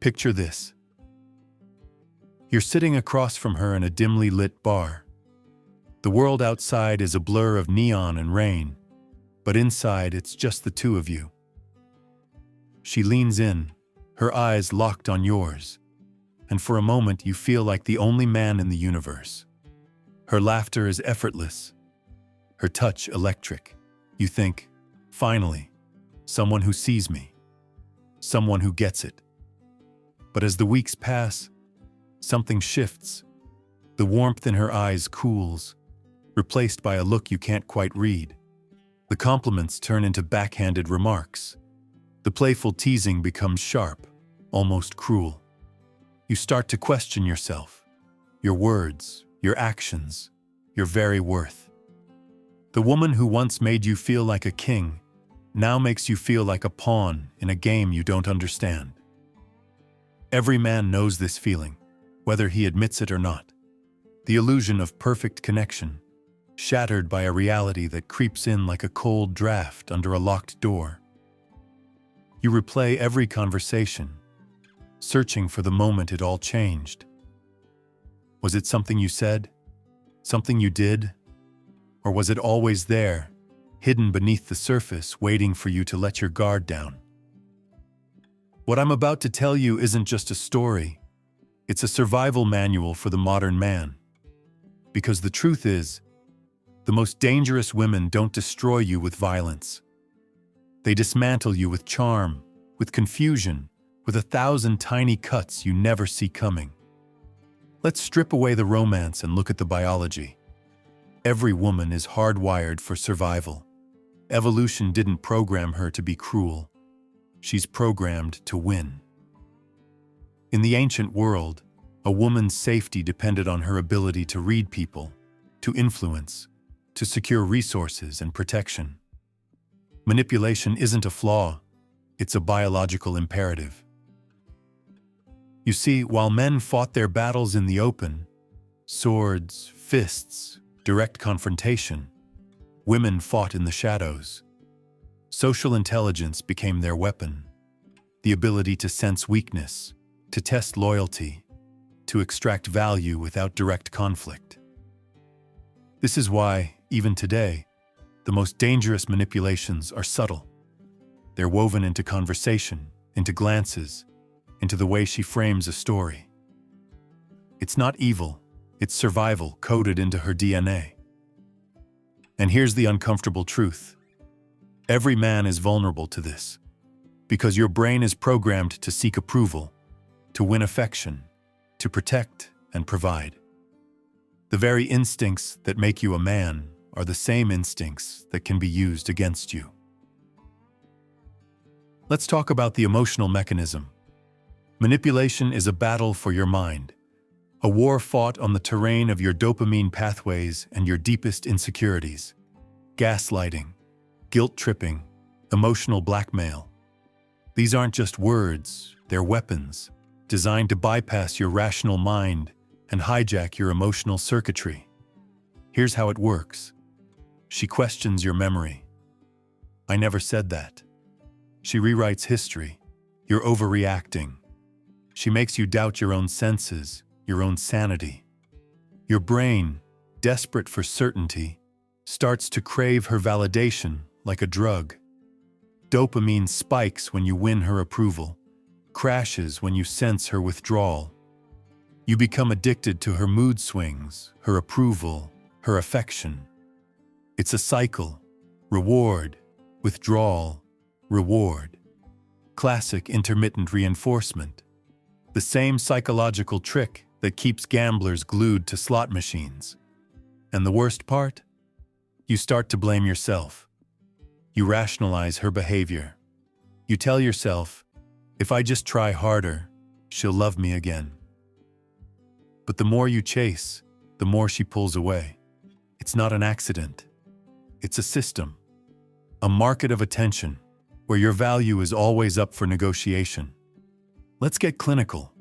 Picture this. You're sitting across from her in a dimly lit bar. The world outside is a blur of neon and rain, but inside it's just the two of you. She leans in, her eyes locked on yours, and for a moment you feel like the only man in the universe. Her laughter is effortless, her touch electric. You think, finally, someone who sees me, someone who gets it. But as the weeks pass, something shifts. The warmth in her eyes cools, replaced by a look you can't quite read. The compliments turn into backhanded remarks. The playful teasing becomes sharp, almost cruel. You start to question yourself, your words, your actions, your very worth. The woman who once made you feel like a king now makes you feel like a pawn in a game you don't understand. Every man knows this feeling, whether he admits it or not. The illusion of perfect connection, shattered by a reality that creeps in like a cold draft under a locked door. You replay every conversation, searching for the moment it all changed. Was it something you said? Something you did? Or was it always there, hidden beneath the surface, waiting for you to let your guard down? What I'm about to tell you isn't just a story. It's a survival manual for the modern man. Because the truth is, the most dangerous women don't destroy you with violence. They dismantle you with charm, with confusion, with 1,000 tiny cuts you never see coming. Let's strip away the romance and look at the biology. Every woman is hardwired for survival. Evolution didn't program her to be cruel. She's programmed to win. In the ancient world, a woman's safety depended on her ability to read people, to influence, to secure resources and protection. Manipulation isn't a flaw, it's a biological imperative. You see, while men fought their battles in the open, swords, fists, direct confrontation, women fought in the shadows. Social intelligence became their weapon, the ability to sense weakness, to test loyalty, to extract value without direct conflict. This is why, even today, the most dangerous manipulations are subtle. They're woven into conversation, into glances, into the way she frames a story. It's not evil, it's survival coded into her DNA. And here's the uncomfortable truth. Every man is vulnerable to this, because your brain is programmed to seek approval, to win affection, to protect and provide. The very instincts that make you a man are the same instincts that can be used against you. Let's talk about the emotional mechanism. Manipulation is a battle for your mind, a war fought on the terrain of your dopamine pathways and your deepest insecurities. Gaslighting, guilt-tripping, emotional blackmail. These aren't just words, they're weapons, designed to bypass your rational mind and hijack your emotional circuitry. Here's how it works. She questions your memory. I never said that. She rewrites history. You're overreacting. She makes you doubt your own senses, your own sanity. Your brain, desperate for certainty, starts to crave her validation like a drug. Dopamine spikes when you win her approval, crashes when you sense her withdrawal. You become addicted to her mood swings, her approval, her affection. It's a cycle. Reward, withdrawal, reward. Classic intermittent reinforcement. The same psychological trick that keeps gamblers glued to slot machines. And the worst part? You start to blame yourself. You rationalize her behavior. You tell yourself, if I just try harder, she'll love me again. But the more you chase, the more she pulls away. It's not an accident. It's a system. A market of attention, where your value is always up for negotiation. Let's get clinical.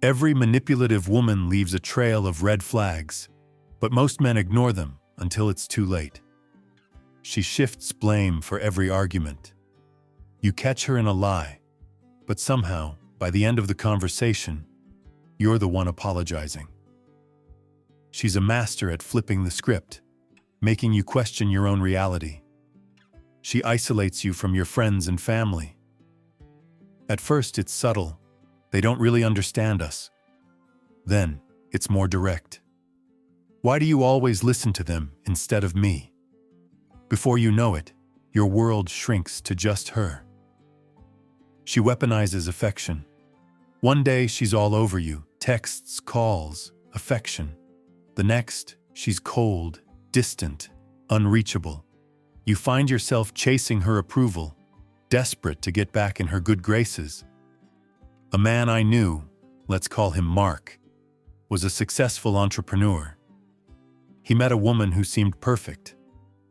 Every manipulative woman leaves a trail of red flags, but most men ignore them until it's too late. She shifts blame for every argument. You catch her in a lie, but somehow, by the end of the conversation, you're the one apologizing. She's a master at flipping the script, making you question your own reality. She isolates you from your friends and family. At first, it's subtle. They don't really understand us. Then, it's more direct. Why do you always listen to them instead of me? Before you know it, your world shrinks to just her. She weaponizes affection. One day, she's all over you, texts, calls, affection. The next, she's cold, distant, unreachable. You find yourself chasing her approval, desperate to get back in her good graces. A man I knew, let's call him Mark, was a successful entrepreneur. He met a woman who seemed perfect,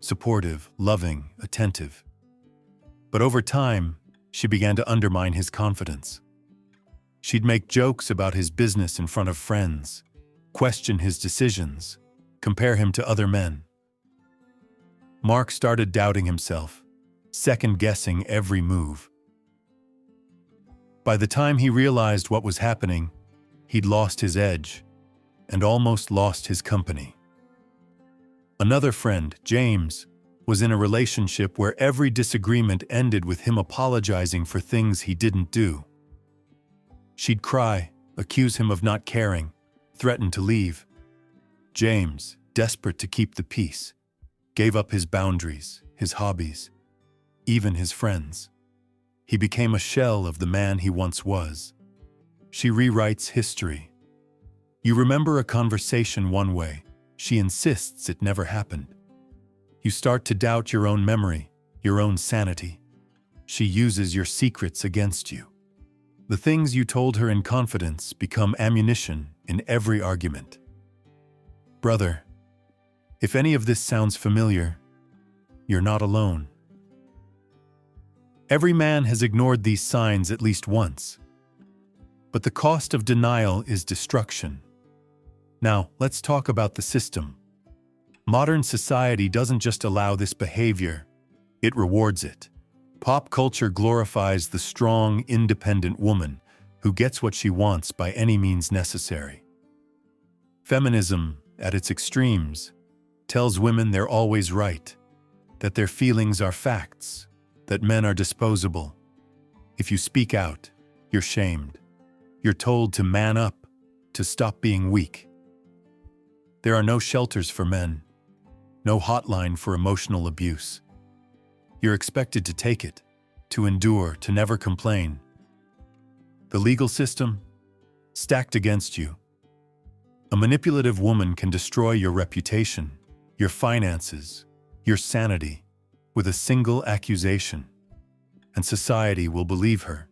supportive, loving, attentive. But over time, she began to undermine his confidence. She'd make jokes about his business in front of friends, question his decisions, compare him to other men. Mark started doubting himself, second-guessing every move. By the time he realized what was happening, he'd lost his edge and almost lost his company. Another friend, James, was in a relationship where every disagreement ended with him apologizing for things he didn't do. She'd cry, accuse him of not caring, threaten to leave. James, desperate to keep the peace, gave up his boundaries, his hobbies, even his friends. He became a shell of the man he once was. She rewrites history. You remember a conversation one way. She insists it never happened. You start to doubt your own memory, your own sanity. She uses your secrets against you. The things you told her in confidence become ammunition in every argument. Brother, if any of this sounds familiar, you're not alone. Every man has ignored these signs at least once. But the cost of denial is destruction. Now, let's talk about the system. Modern society doesn't just allow this behavior, it rewards it. Pop culture glorifies the strong, independent woman who gets what she wants by any means necessary. Feminism, at its extremes, tells women they're always right, that their feelings are facts, that men are disposable. If you speak out, you're shamed. You're told to man up, to stop being weak. There are no shelters for men, no hotline for emotional abuse. You're expected to take it, to endure, to never complain. The legal system, stacked against you. A manipulative woman can destroy your reputation, your finances, your sanity, with a single accusation, and society will believe her.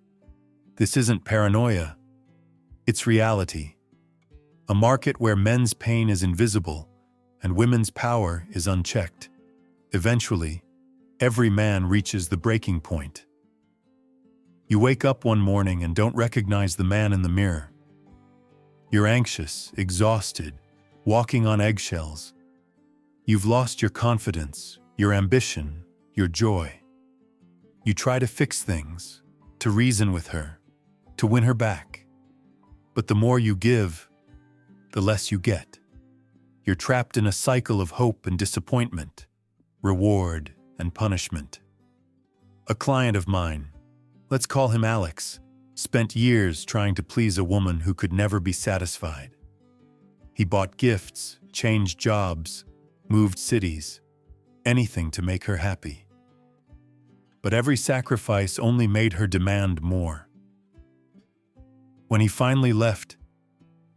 This isn't paranoia, it's reality. A market where men's pain is invisible and women's power is unchecked. Eventually, every man reaches the breaking point. You wake up one morning and don't recognize the man in the mirror. You're anxious, exhausted, walking on eggshells. You've lost your confidence, your ambition, your joy. You try to fix things, to reason with her, to win her back. But the more you give, the less you get. You're trapped in a cycle of hope and disappointment, reward and punishment. A client of mine, let's call him Alex, spent years trying to please a woman who could never be satisfied. He bought gifts, changed jobs, moved cities, anything to make her happy. But every sacrifice only made her demand more. When he finally left,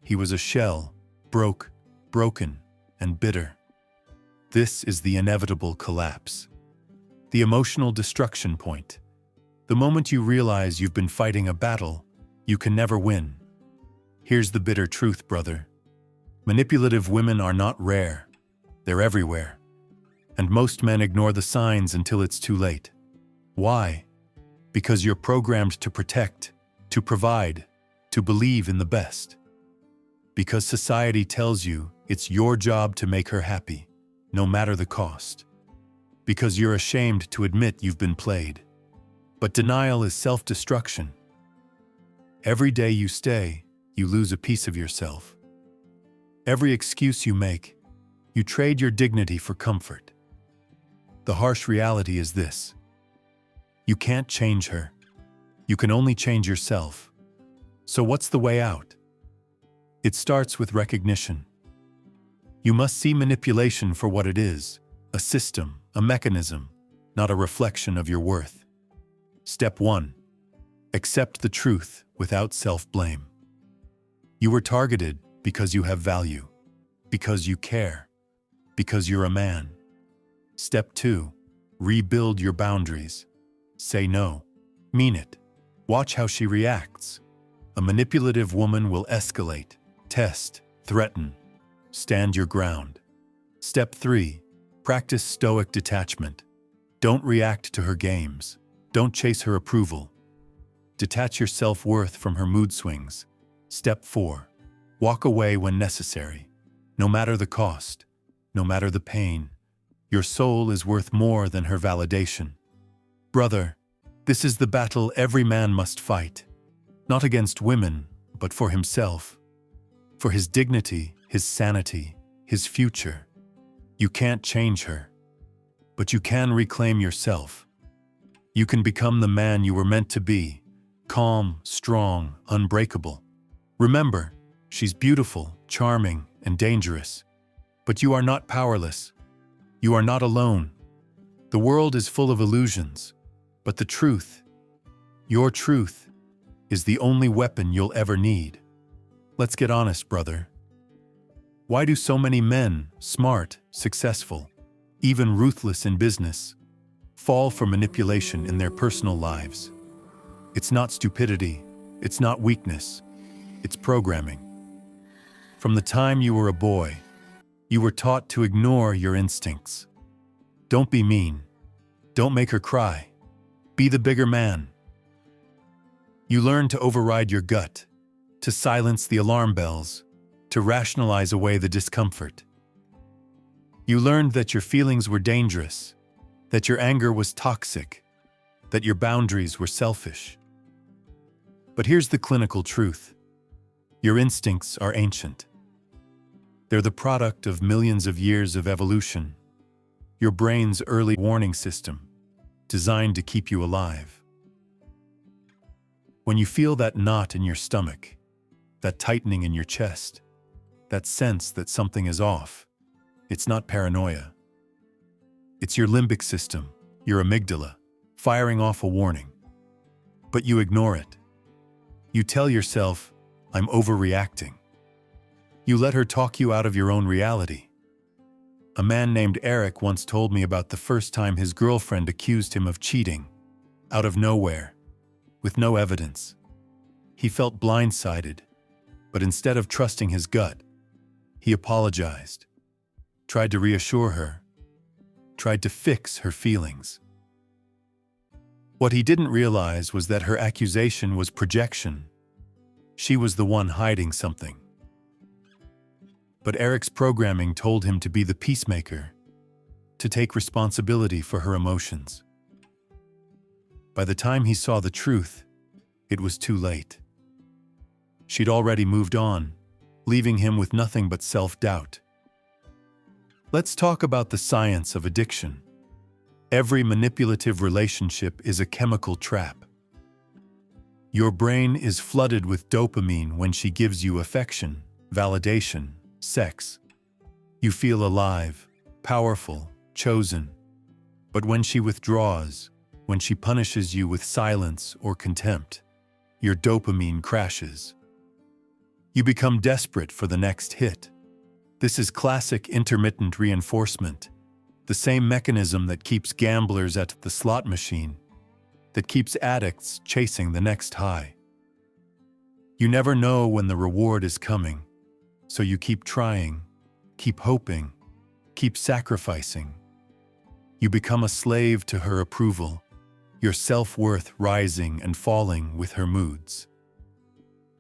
he was a shell, broken, and bitter. This is the inevitable collapse. The emotional destruction point. The moment you realize you've been fighting a battle, you can never win. Here's the bitter truth, brother. Manipulative women are not rare. They're everywhere. And most men ignore the signs until it's too late. Why? Because you're programmed to protect, to provide, to believe in the best. Because society tells you it's your job to make her happy, no matter the cost. Because you're ashamed to admit you've been played. But denial is self-destruction. Every day you stay, you lose a piece of yourself. Every excuse you make, you trade your dignity for comfort. The harsh reality is this: you can't change her. You can only change yourself. So what's the way out? It starts with recognition. You must see manipulation for what it is: a system, a mechanism, not a reflection of your worth. Step 1. Accept the truth without self-blame. You were targeted because you have value, because you care, because you're a man. Step 2. Rebuild your boundaries. Say no. Mean it. Watch how she reacts. A manipulative woman will escalate, test, threaten. Stand your ground. Step 3. Practice stoic detachment. Don't react to her games. Don't chase her approval. Detach your self-worth from her mood swings. Step 4. Walk away when necessary. No matter the cost, no matter the pain, your soul is worth more than her validation. Brother, this is the battle every man must fight. Not against women, but for himself. For his dignity, his sanity, his future. You can't change her, but you can reclaim yourself. You can become the man you were meant to be: calm, strong, unbreakable. Remember, she's beautiful, charming, and dangerous. But you are not powerless. You are not alone. The world is full of illusions, but the truth, your truth, is the only weapon you'll ever need. Let's get honest, brother. Why do so many men, smart, successful, even ruthless in business, fall for manipulation in their personal lives? It's not stupidity, it's not weakness, it's programming. From the time you were a boy, you were taught to ignore your instincts. Don't be mean. Don't make her cry. Be the bigger man. You learn to override your gut, to silence the alarm bells, to rationalize away the discomfort. You learned that your feelings were dangerous, that your anger was toxic, that your boundaries were selfish. But here's the clinical truth. Your instincts are ancient. They're the product of millions of years of evolution, your brain's early warning system, designed to keep you alive. When you feel that knot in your stomach, that tightening in your chest, that sense that something is off, it's not paranoia. It's your limbic system, your amygdala, firing off a warning. But you ignore it. You tell yourself, I'm overreacting. You let her talk you out of your own reality. A man named Eric once told me about the first time his girlfriend accused him of cheating, out of nowhere, with no evidence. He felt blindsided, but instead of trusting his gut, he apologized, tried to reassure her, tried to fix her feelings. What he didn't realize was that her accusation was projection. She was the one hiding something. But Eric's programming told him to be the peacemaker, to take responsibility for her emotions. By the time he saw the truth, it was too late. She'd already moved on, leaving him with nothing but self-doubt. Let's talk about the science of addiction. Every manipulative relationship is a chemical trap. Your brain is flooded with dopamine when she gives you affection, validation, sex. You feel alive, powerful, chosen. But when she withdraws, when she punishes you with silence or contempt, your dopamine crashes. You become desperate for the next hit. This is classic intermittent reinforcement, the same mechanism that keeps gamblers at the slot machine, that keeps addicts chasing the next high. You never know when the reward is coming, so you keep trying, keep hoping, keep sacrificing. You become a slave to her approval, your self-worth rising and falling with her moods.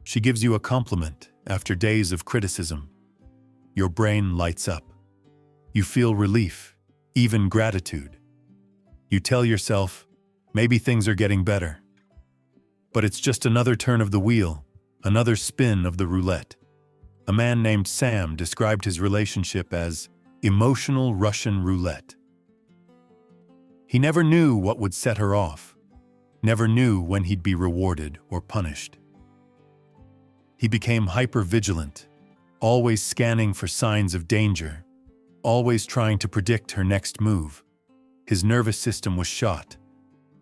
She gives you a compliment after days of criticism. Your brain lights up. You feel relief, even gratitude. You tell yourself, maybe things are getting better. But it's just another turn of the wheel, another spin of the roulette. A man named Sam described his relationship as emotional Russian roulette. He never knew what would set her off, never knew when he'd be rewarded or punished. He became hyper-vigilant, always scanning for signs of danger, always trying to predict her next move. His nervous system was shot.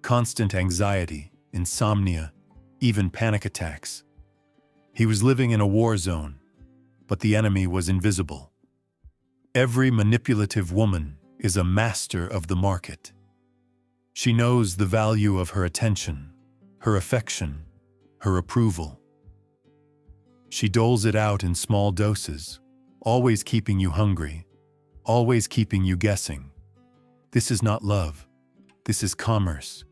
Constant anxiety, insomnia, even panic attacks. He was living in a war zone, but the enemy was invisible. Every manipulative woman is a master of the market. She knows the value of her attention, her affection, her approval. She doles it out in small doses, always keeping you hungry, always keeping you guessing. This is not love. This is commerce.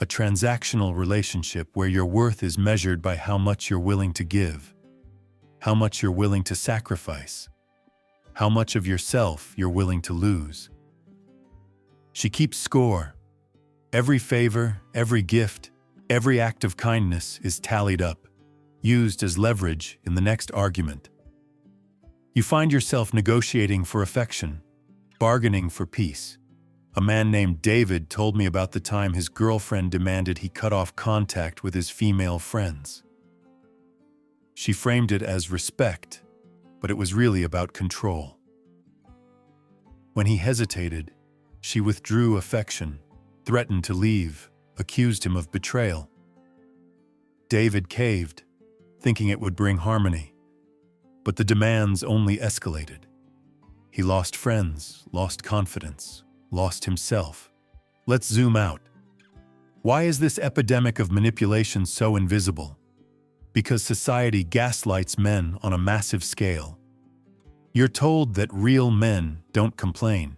A transactional relationship where your worth is measured by how much you're willing to give, how much you're willing to sacrifice, how much of yourself you're willing to lose. She keeps score. Every favor, every gift, every act of kindness is tallied up, used as leverage in the next argument. You find yourself negotiating for affection, bargaining for peace. A man named David told me about the time his girlfriend demanded he cut off contact with his female friends. She framed it as respect, but it was really about control. When he hesitated, she withdrew affection, threatened to leave, accused him of betrayal. David caved, thinking it would bring harmony, but the demands only escalated. He lost friends, lost confidence, lost himself. Let's zoom out. Why is this epidemic of manipulation so invisible? Because society gaslights men on a massive scale. You're told that real men don't complain,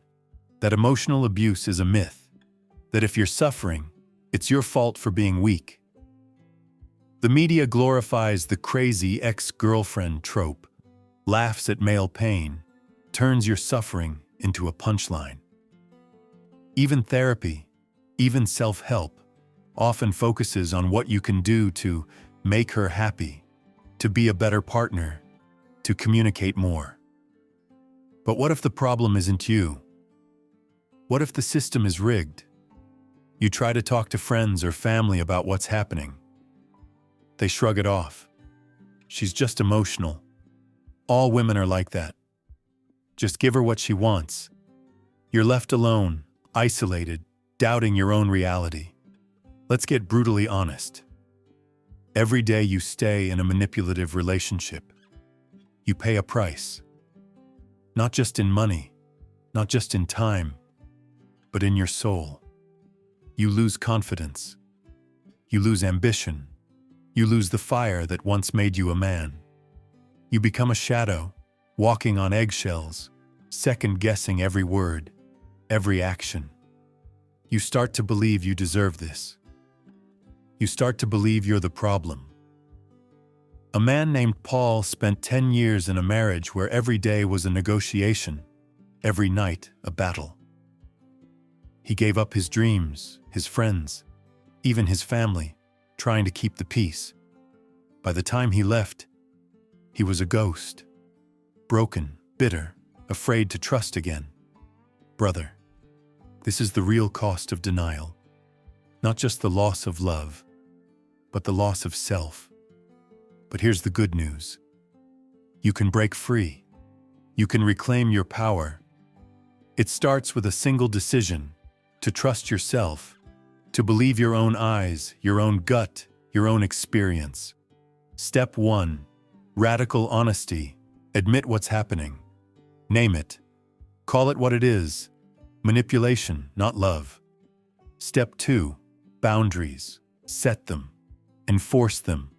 that emotional abuse is a myth, that if you're suffering, it's your fault for being weak. The media glorifies the crazy ex-girlfriend trope, laughs at male pain, turns your suffering into a punchline. Even therapy, even self-help, often focuses on what you can do to make her happy, to be a better partner, to communicate more. But what if the problem isn't you? What if the system is rigged? You try to talk to friends or family about what's happening. They shrug it off. She's just emotional. All women are like that. Just give her what she wants. You're left alone, isolated, doubting your own reality. Let's get brutally honest. Every day you stay in a manipulative relationship, you pay a price. Not just in money, not just in time, but in your soul. You lose confidence. You lose ambition. You lose the fire that once made you a man. You become a shadow, walking on eggshells, second-guessing every word, every action. You start to believe you deserve this. You start to believe you're the problem. A man named Paul spent 10 years in a marriage where every day was a negotiation, every night a battle. He gave up his dreams, his friends, even his family, trying to keep the peace. By the time he left, he was a ghost, broken, bitter, afraid to trust again. Brother, this is the real cost of denial. Not just the loss of love, but the loss of self. But here's the good news. You can break free. You can reclaim your power. It starts with a single decision: to trust yourself, to believe your own eyes, your own gut, your own experience. Step 1. Radical honesty. Admit what's happening. Name it. Call it what it is. Manipulation, not love. Step 2. Boundaries. Set them. Enforce them.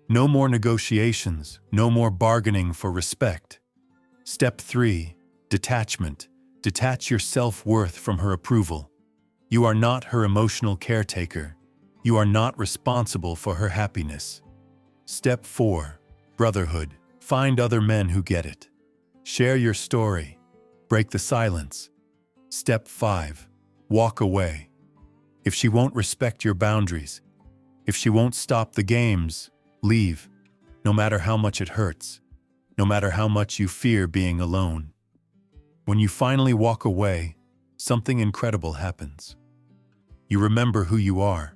No more negotiations, no more bargaining for respect. Step 3. Detachment. Detach your self-worth from her approval. You are not her emotional caretaker. You are not responsible for her happiness. Step 4. Brotherhood. Find other men who get it. Share your story. Break the silence. Step 5. Walk away. If she won't respect your boundaries, If she won't stop the games, leave, no matter how much it hurts, no matter how much you fear being alone. When you finally walk away, something incredible happens. You remember who you are.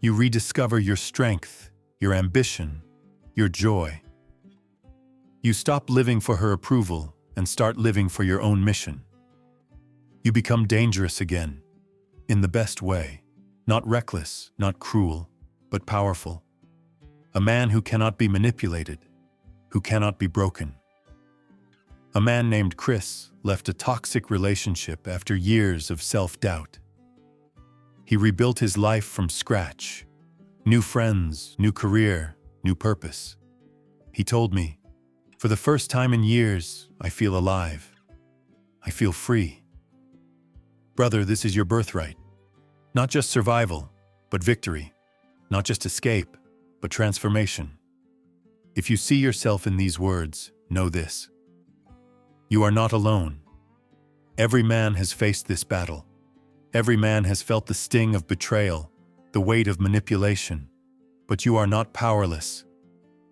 You rediscover your strength, your ambition, your joy. You stop living for her approval and start living for your own mission. You become dangerous again, in the best way, not reckless, not cruel, but powerful. A man who cannot be manipulated, who cannot be broken. A man named Chris left a toxic relationship after years of self-doubt. He rebuilt his life from scratch. New friends, new career, new purpose. He told me, "For the first time in years, I feel alive. I feel free." Brother, this is your birthright. Not just survival, but victory. Not just escape, but transformation. If you see yourself in these words, know this. You are not alone. Every man has faced this battle. Every man has felt the sting of betrayal, the weight of manipulation. But you are not powerless.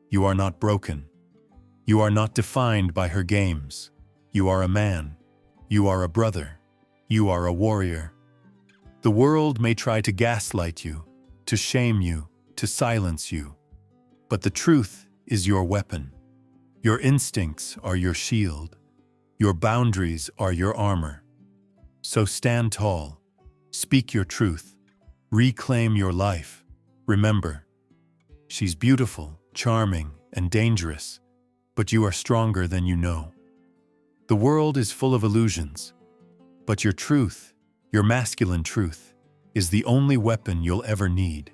You are not broken. You are not defined by her games. You are a man. You are a brother. You are a warrior. The world may try to gaslight you, to shame you, to silence you. But the truth is your weapon. Your instincts are your shield. Your boundaries are your armor. So stand tall. Speak your truth. Reclaim your life. Remember, she's beautiful, charming, and dangerous, but you are stronger than you know. The world is full of illusions, but your truth, your masculine truth, is the only weapon you'll ever need.